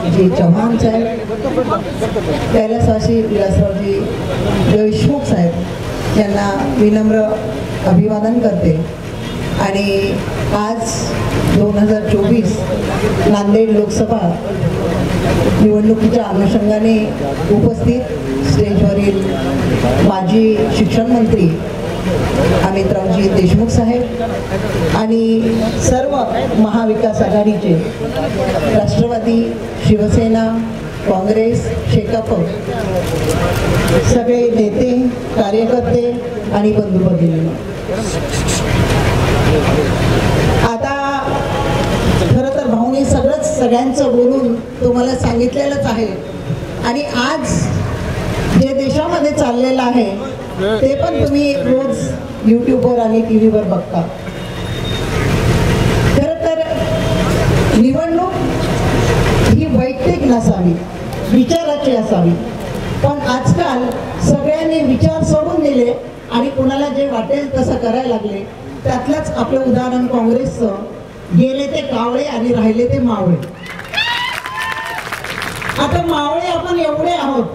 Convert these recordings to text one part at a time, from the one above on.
जी चव्हाण साहेब, कैलासवासी विलासरावजी देशमुख साहेब यांना विनम्र अभिवादन करते। आणि आज 2024 नांदेड लोकसभा निवडणुकीच्या अनुषंगाने उपस्थित स्टेजवरील माजी शिक्षण मंत्री अमितरावजी देशमुख साहेब आणि सर्व महाविकास आघाडीचे राष्ट्रवादी, शिवसेना, काँग्रेस, शेकाप सगळे नेते, कार्यकर्ते आणि बंधू भगिनी, आता खरं तर भाऊनी सगळ्यांचं बोलून तुम्हाला सांगितलेलंच आहे। आणि आज जे देशामध्ये चाललेलं आहे ते पण तुम्ही रोज यूट्यूबवर आणि टीव्हीवर बघता। खरं तर निवडणूक ही वैयक्तिक नसावी, विचाराची असावी, पण आजकाल सगळ्यांनी विचार सोडून दिले आणि कुणाला जे वाटेल तसं करायला लागले। त्यातलंच आपलं उदाहरण काँग्रेसचं, गेले ते कावळे आणि राहिले ते मावळे। आता मावळे आपण एवढे आहोत,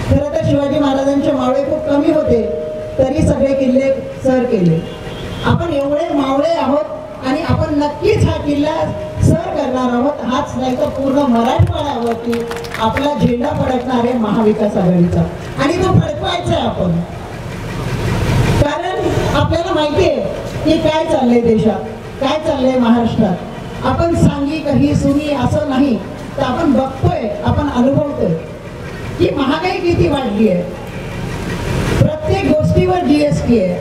खरं तर शिवाजी महाराजांचे मावळे खूप कमी होते तरी सगळे किल्ले सर केले। आपण एवढे मावळे आहोत आणि आपण नक्कीच हा किल्ला सर करणार आहोत। हाच नाही तर पूर्ण मराठवाड्यावरती आपला झेंडा फडकणार आहे महाविकास आघाडीचा, आणि तो फडकवायचा आहे आपण। कारण आपल्याला माहिती आहे की काय चाललंय देशात, काय चाललंय महाराष्ट्रात। आपण सांगी काही सुनी असं नाही तर आपण बघतोय, आपण अनुभवतोय की महागाई किती वाढली आहे। प्रत्येक गोष्टीवर जीएसटी आहे।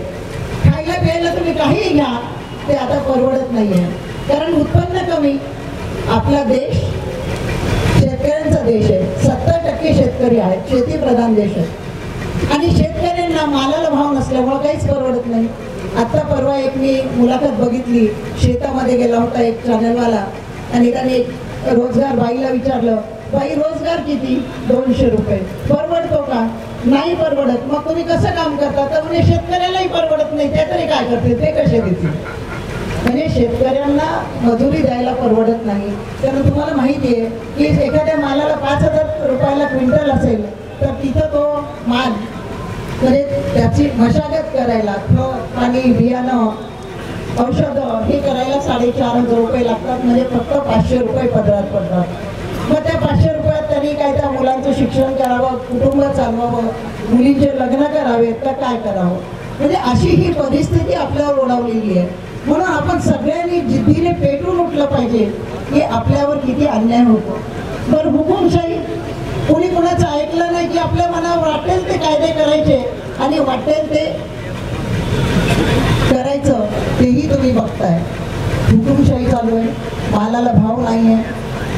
खायला प्यायला तुम्ही काही घ्या ते आता परवडत नाहीये, कारण उत्पन्न कमी। आपला देश शेतकऱ्यांचा देश आहे, 70% शेतकरी आहेत, शेतीप्रधान देश आहे आणि शेतकऱ्यांना मालाला भाव नसल्यामुळे काहीच परवडत नाही। आता परवा एक मी मुलाखत बघितली, शेतामध्ये गेला होता एक चॅनलवाला आणि त्याने रोजगार बाईला विचारलं, बाई रोजगार किती? 200 रुपये। परवडतो का? नाही परवडत। मग तुम्ही कसं काम करता? तर म्हणजे शेतकऱ्यालाही परवडत नाही, ते तरी काय करते, ते कसे देतील? म्हणजे शेतकऱ्यांना मजुरी द्यायला परवडत नाही। कारण तुम्हाला माहिती आहे की एखाद्या मालाला 5000 रुपयाला क्विंटल असेल तर तिथं तो माल म्हणजे त्याची मशागत करायला, पाणी, बियाणं, औषधं हे करायला 4500 रुपये लागतात। म्हणजे फक्त 500 रुपये पदरात पडतात। मग त्या 500 रुपयात त्यांनी काय त्या मुलांचं शिक्षण करावं, कुटुंब चालवावं, मुलींचे लग्न करावे तर काय करावं? म्हणजे अशी ही परिस्थिती आपल्यावर ओढावलेली आहे। म्हणून आपण सगळ्यांनी जिद्दीने पेटून उठलं पाहिजे की आपल्यावर किती अन्याय होतो। बरं, हुकुमशाही कोणी कोणाचं ऐकलं नाही की आपल्या मनावर वाटेल ते कायदे करायचे आणि वाटेल ते करायचं, तेही तुम्ही बघताय। हुकुमशाही चालू आहे, मालाला भाव नाही आहे,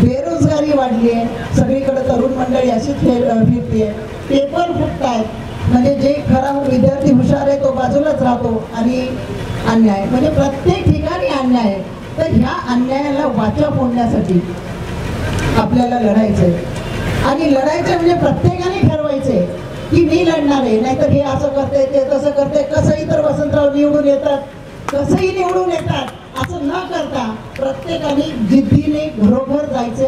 बेरोजगारी वाढली आहे, सगळीकडे तरुण मंडळी अशीच फिरते, पेपर फुटतायत। म्हणजे जे खरा विद्यार्थी हुशार आहे तो बाजूलाच राहतो आणि अन्याय म्हणजे प्रत्येक ठिकाणी अन्याय आहे। तर ह्या अन्यायाला वाचा फोडण्यासाठी आपल्याला लढायचंय आणि लढायचं म्हणजे प्रत्येकाने ठरवायचंय की मी लढणार आहे, नाहीतर हे असं करते, ते तसं करते, कसंही तर वसंतराव निवडून येतात, कसंही निवडून येतात, असं न करता प्रत्येकाने जिद्दीने घरोघर जायचे,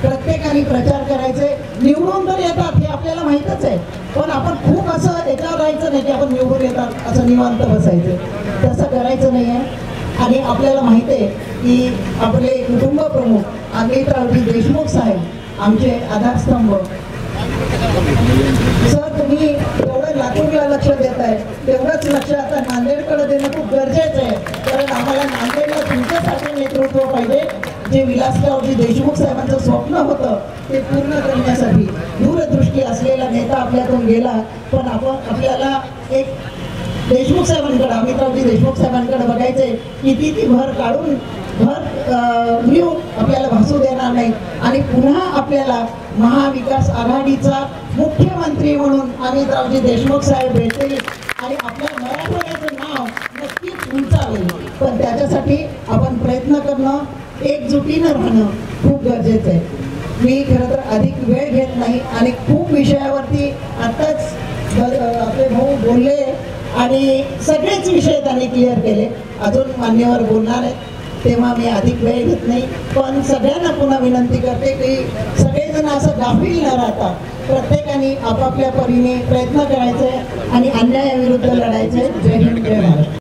प्रत्येकाने प्रचार करायचे। निवडून तर येतात हे आपल्याला माहीतच आहे, पण आपण खूप असं याच्यावर राहायचं नाही की आपण निवडून येतात असं निवांत बसायचं, तसं करायचं नाही आहे। आणि आपल्याला माहिती आहे की आपले कुटुंब प्रमुख अमितरावजी देशमुख साहेब आमचे आधारस्तंभ। सर, तुम्ही एवढं लातूरला लक्ष देत आहे, तेवढंच लक्ष आता नांदेडकडे देणं खूप गरजेचं आहे। कारण आम्हाला नांदेडला तुमच्यासाठी नेतृत्व पाहिजे। जे विलासरावजी देशमुख साहेबांचं स्वप्न होतं ते पूर्ण करण्यासाठी दूरदृष्टी असलेला नेता आपल्यातून गेला, पण आपल्याला एक देशमुख साहेबांकडे, अमितरावजी देशमुख साहेबांकडे बघायचे की ती भर काढून घेऊ आपल्याला भासू देणार नाही आणि पुन्हा आपल्याला महाविकास आघाडीचा मुख्यमंत्री म्हणून अमितरावजी देशमुख साहेब भेटतील आणि आपल्या मराठवाड्याचं नाव नक्कीच उंचावेल। पण त्याच्यासाठी आपण प्रयत्न करणं, एकजुटीनं राहणं खूप गरजेचं आहे। मी खरं तर अधिक वेळ घेत नाही आणि खूप विषयावरती आताच आपले भाऊ बोलले आणि सगळेच विषय त्यांनी क्लिअर केले। अजून मान्यवर बोलणार आहेत तेव्हा मी अधिक वेळ घेत नाही, पण सगळ्यांना पुन्हा विनंती करते की सगळेजण असं गाफील न राहता प्रत्येकाने आपापल्या परीने प्रयत्न करायचे आणि अन्यायाविरुद्ध लढायचे.